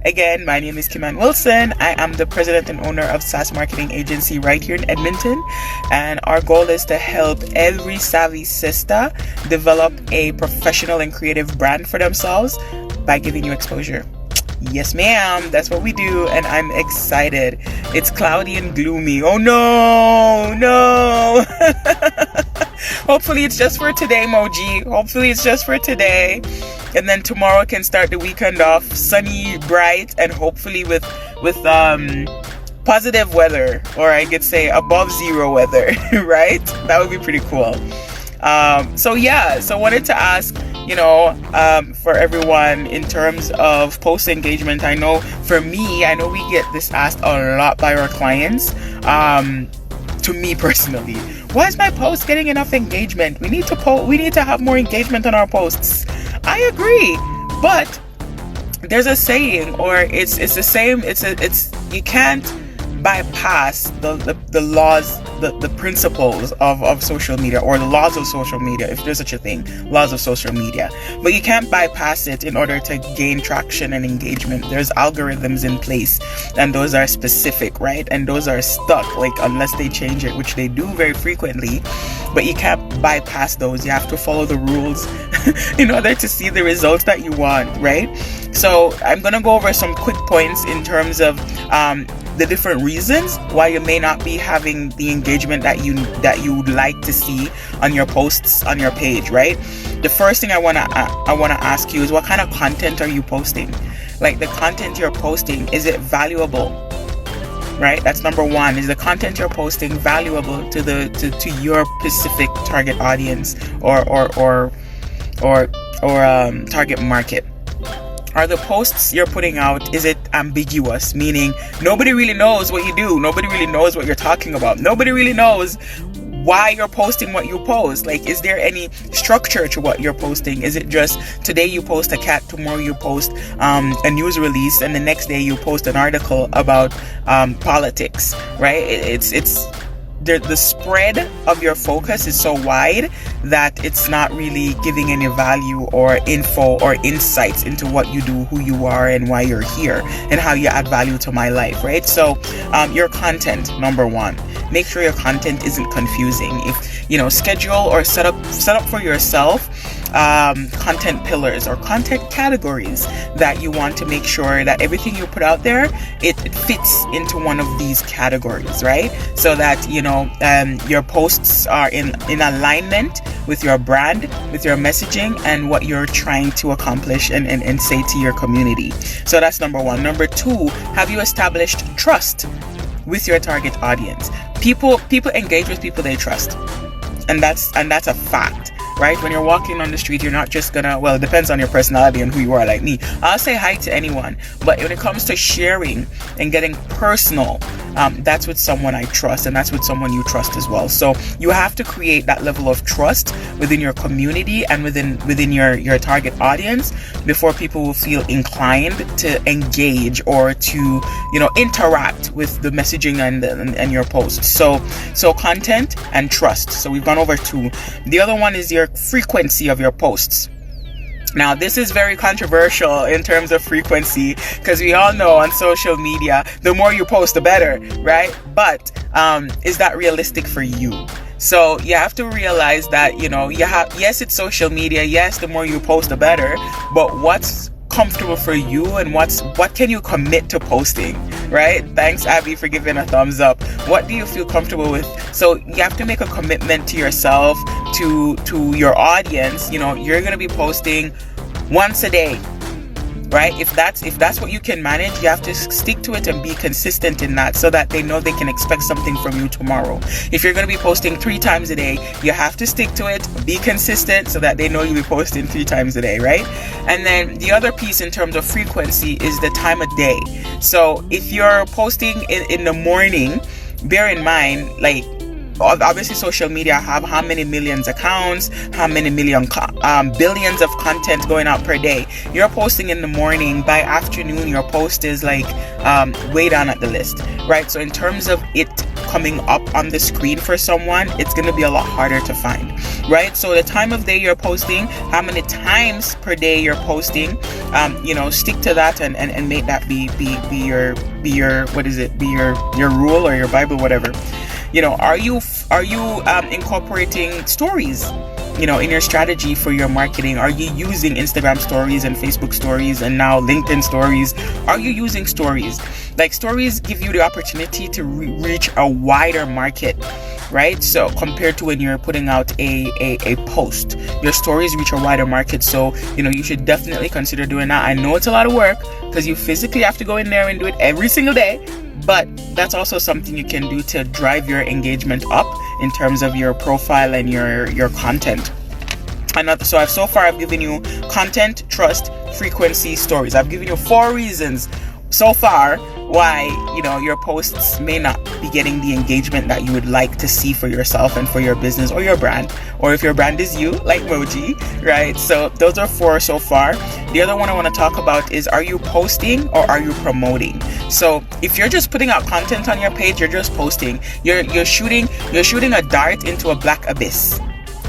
Again, my name is Kiman Wilson. I am the president and owner of SaaS Marketing Agency right here in Edmonton. And our goal is to help every savvy sister develop a professional and creative brand for themselves by giving you exposure. Yes, ma'am. That's what we do. And I'm excited. It's cloudy and gloomy. Oh, no. Hopefully it's just for today, Moji. Hopefully it's just for today. And then tomorrow can start the weekend off sunny, bright, and hopefully with positive weather, or I could say above zero weather, right? That would be pretty cool. So wanted to ask, for everyone in terms of post engagement. I know for me, we get this asked a lot by our clients. To me personally, why is my post getting enough engagement? We need to have more engagement on our posts. I agree, but there's a saying, or it's the same. You can't bypass the laws, the principles of social media, or the laws of social media, if there's such a thing, laws of social media. But you can't bypass it in order to gain traction and engagement. There's algorithms in place, and those are specific, right? And those are stuck, unless they change it, which they do very frequently. But you can't bypass those. You have to follow the rules in order to see the results that you want, right? So I'm gonna go over some quick points in terms of the different reasons why you may not be having the engagement that you would like to see on your posts on your page, right? The first thing I wanna ask you is, what kind of content are you posting? The content you're posting, is it valuable? Right? That's number one. Is the content you're posting valuable to your specific target audience or target market? Are the posts you're putting out, is it ambiguous? Meaning nobody really knows what you do. Nobody really knows what you're talking about. Nobody really knows why you're posting what you post. Is there any structure to what you're posting? Is it just today you post a cat, tomorrow you post a news release, and the next day you post an article about politics, right? The spread of your focus is so wide that it's not really giving any value or info or insights into what you do, who you are, and why you're here, and how you add value to my life, right? So your content, number one, make sure your content isn't confusing. If schedule or set up for yourself content pillars or content categories that you want to make sure that everything you put out there, it fits into one of these categories, right? So that your posts are in alignment with your brand, with your messaging, and what you're trying to accomplish and say to your community. So that's number one. Number two, have you established trust with your target audience? People engage with people they trust, and that's a fact. Right? When you're walking on the street, you're not just gonna, it depends on your personality and who you are. Like me, I'll say hi to anyone, but when it comes to sharing and getting personal, that's with someone I trust, and that's with someone you trust as well. So you have to create that level of trust within your community and within your target audience before people will feel inclined to engage or to interact with the messaging and your posts. So content and trust. So we've gone over two. The other one is your frequency of your posts. Now, this is very controversial in terms of frequency, because we all know on social media, the more you post, the better, right? But is that realistic for you? So you have to realize that, yes, it's social media. Yes, the more you post, the better. But what's comfortable for you, and what can you commit to posting, right? Thanks, Abby, for giving a thumbs up. What do you feel comfortable with? So you have to make a commitment to yourself, to your audience. You're going to be posting once a day, right? If that's what you can manage, you have to stick to it and be consistent in that, so that they know they can expect something from you tomorrow. If you're going to be posting 3 times a day, you have to stick to it, be consistent, so that they know you'll be posting 3 times a day, right? And then the other piece in terms of frequency is the time of day. So if you're posting in the morning, bear in mind, obviously social media have how many millions accounts, how many billions of content going out per day. You're posting in the morning, by afternoon your post is like way down at the list, right? So in terms of it coming up on the screen for someone, it's going to be a lot harder to find, right? So the time of day you're posting, how many times per day you're posting, stick to that and make that be your what is it, be your rule or your Bible, whatever. Are you incorporating stories, in your strategy for your marketing? Are you using Instagram stories and Facebook stories and now LinkedIn stories? Are you using stories? Like, stories give you the opportunity to reach a wider market, right? So compared to when you're putting out a post, your stories reach a wider market. So, you should definitely consider doing that. I know it's a lot of work because you physically have to go in there and do it every single day, but that's also something you can do to drive your engagement up in terms of your profile and your content. So I've given you content, trust, frequency, stories. I've given you 4 reasons so far why your posts may not be getting the engagement that you would like to see for yourself and for your business or your brand, or if your brand is you, like Moji, right? So those are 4 so far. The other one I want to talk about is, are you posting or are you promoting? So if you're just putting out content on your page, you're just posting, you're shooting a dart into a black abyss,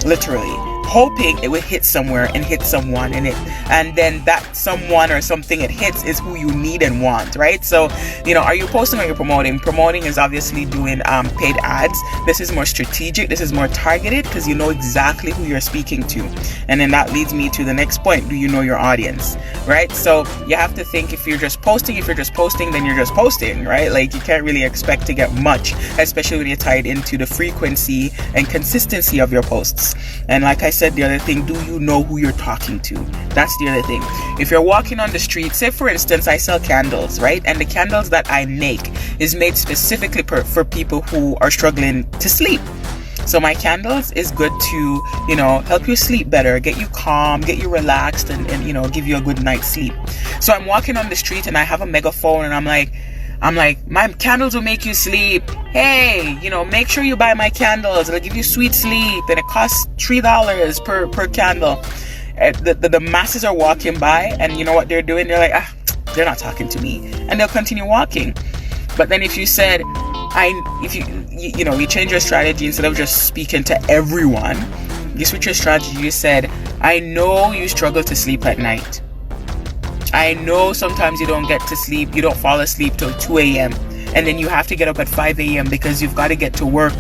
literally, hoping it would hit somewhere and hit someone and then that someone or something it hits is who you need and want, right? So are you posting or are you promoting? Promoting is obviously doing paid ads. This is more strategic, this is more targeted, because you know exactly who you're speaking to. And then that leads me to the next point: do you know your audience, right? So you have to think, if you're just posting, then you're just posting, right? Like, you can't really expect to get much, especially when you're tied into the frequency and consistency of your posts. And like I said, the other thing, do you know who you're talking to? That's the other thing. If you're walking on the street, say for instance, I sell candles, right? And the candles that I make is made specifically for people who are struggling to sleep. So my candles is good to, help you sleep better, get you calm, get you relaxed, and give you a good night's sleep. So I'm walking on the street and I have a megaphone and I'm like, my candles will make you sleep. Hey, make sure you buy my candles. It'll give you sweet sleep, and it costs $3 per candle. The masses are walking by, and you know what they're doing? They're like, they're not talking to me, and they'll continue walking. But then if you said, you change your strategy, instead of just speaking to everyone, you switch your strategy. You said, I know you struggle to sleep at night. I know sometimes you don't get to sleep, you don't fall asleep till 2 a.m. and then you have to get up at 5 a.m. because you've got to get to work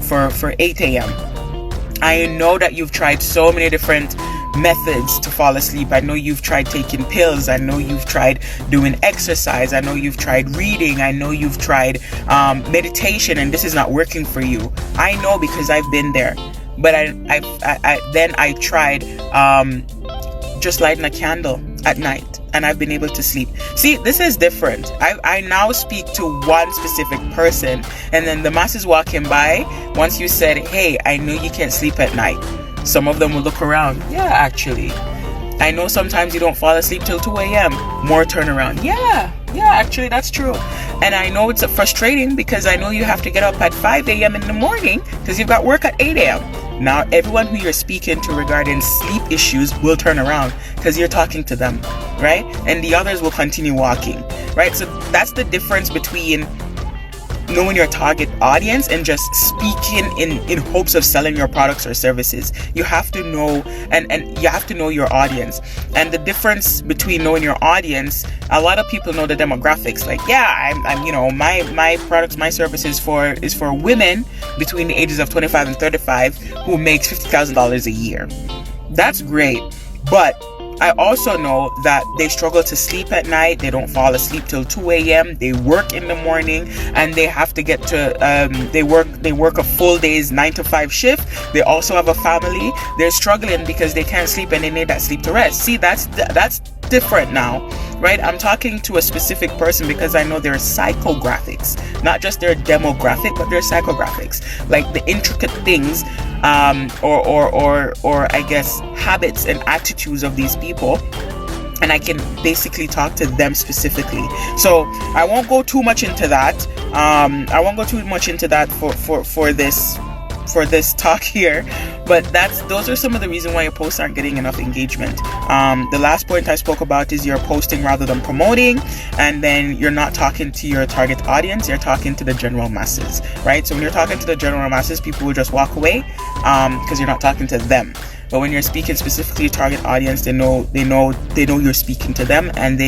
for 8 a.m. I know that you've tried so many different methods to fall asleep. I know you've tried taking pills. I know you've tried doing exercise. I know you've tried reading. I know you've tried meditation, and this is not working for you. I know, because I've been there. But I tried just lighting a candle at night, and I've been able to sleep. See, this is different. I now speak to one specific person, and then the masses walking by, once you said, hey, I know you can't sleep at night, some of them will look around. Yeah, actually, I know sometimes you don't fall asleep till 2 a.m. More turnaround. Yeah, actually, that's true. And I know it's frustrating because I know you have to get up at 5 a.m. in the morning because you've got work at 8 a.m. Now, everyone who you're speaking to regarding sleep issues will turn around because you're talking to them, right? And the others will continue walking, right? So that's the difference between knowing your target audience and just speaking in hopes of selling your products or services. You have to know, and you have to know your audience. And the difference between knowing your audience, a lot of people know the demographics. Like, yeah, I'm my products, my services is for women between the ages of 25 and 35 who makes $50,000 a year. That's great, but I also know that they struggle to sleep at night. They don't fall asleep till 2 a.m. They work in the morning, and they have to get to they work a full day's 9 to 5 shift. They also have a family. They're struggling because they can't sleep, and they need that sleep to rest. See, that's different now, right? I'm talking to a specific person because I know their psychographics, not just their demographic, but their psychographics, like the intricate things or I guess habits and attitudes of these people and I can basically talk to them specifically. So I won't go too much into that. For this talk here, but those are some of the reasons why your posts aren't getting enough engagement. The last point I spoke about is you're posting rather than promoting, and then you're not talking to your target audience, you're talking to the general masses, right? So when you're talking to the general masses, people will just walk away because you're not talking to them. But when you're speaking specifically to target audience, they know you're speaking to them, and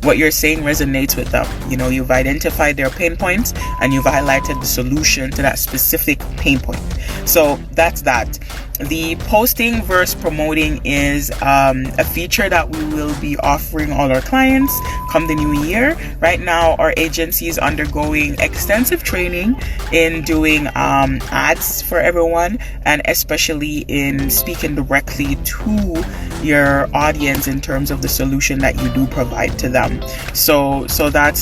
what you're saying resonates with them. You've identified their pain points and you've highlighted the solution to that specific pain point. So that's that. The posting versus promoting is a feature that we will be offering all our clients come the new year. Right now, our agency is undergoing extensive training in doing ads for everyone, and especially in speaking directly to your audience in terms of the solution that you do provide to them. So that's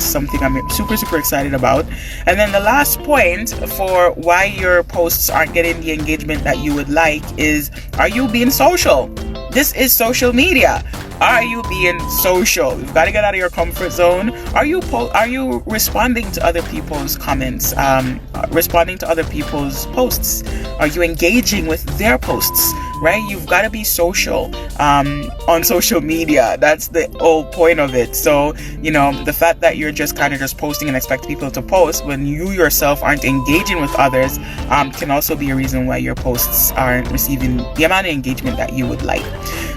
something I'm super excited about. And then the last point for why your posts aren't getting the engagement that you would like is, are you being social? This is social media. Are you being social? You've got to get out of your comfort zone. Are you responding to other people's comments? Responding to other people's posts? Are you engaging with their posts? Right? You've got to be social on social media. That's the whole point of it. So, the fact that you're just kind of just posting and expect people to post when you yourself aren't engaging with others can also be a reason why your posts aren't receiving the amount of engagement that you would like.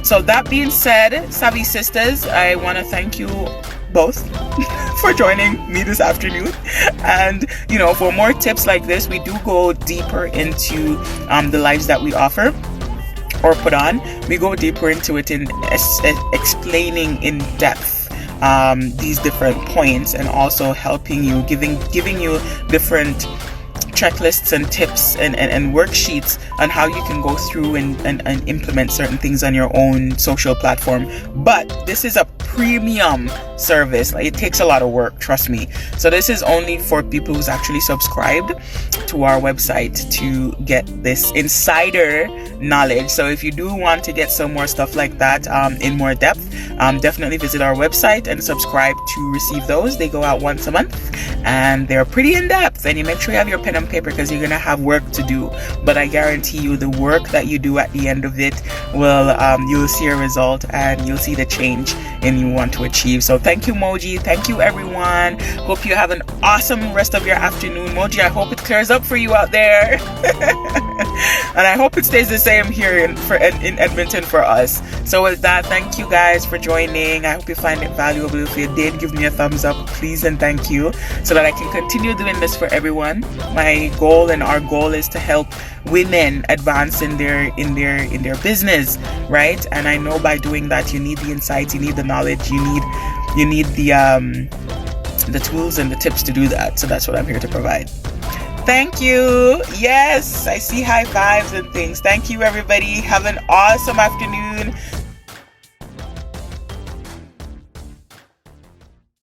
So that being said, Savvy Sisters, I want to thank you both for joining me this afternoon. And for more tips like this, we do go deeper into the lives that we offer or put on. We go deeper into it in explaining in depth these different points, and also helping you, giving you different checklists and tips and worksheets on how you can go through and implement certain things on your own social platform. But this is a premium service. It takes a lot of work, trust me. So this is only for people who's actually subscribed to our website to get this insider knowledge. So if you do want to get some more stuff like that in more depth, definitely visit our website and subscribe to receive those. They go out once a month and they're pretty in depth, and you make sure you have your pen and paper because you're gonna have work to do. But I guarantee you, the work that you do at the end of it will you'll see a result, and you'll see the change you want to achieve. So thank you, Moji. Thank you, everyone. Hope you have an awesome rest of your afternoon. Moji, I hope it clears up for you out there. And I hope it stays the same here in Edmonton for us. So with that, thank you guys for joining. I hope you find it valuable. If you did, give me a thumbs up, please, and thank you, so that I can continue doing this for everyone. My goal and our goal is to help women advance in their business, right? And I know by doing that, you need the insights, you need the knowledge, you need the tools and the tips to do that. So that's what I'm here to provide. Thank you. Yes, I see high fives and things. Thank you, everybody. Have an awesome afternoon.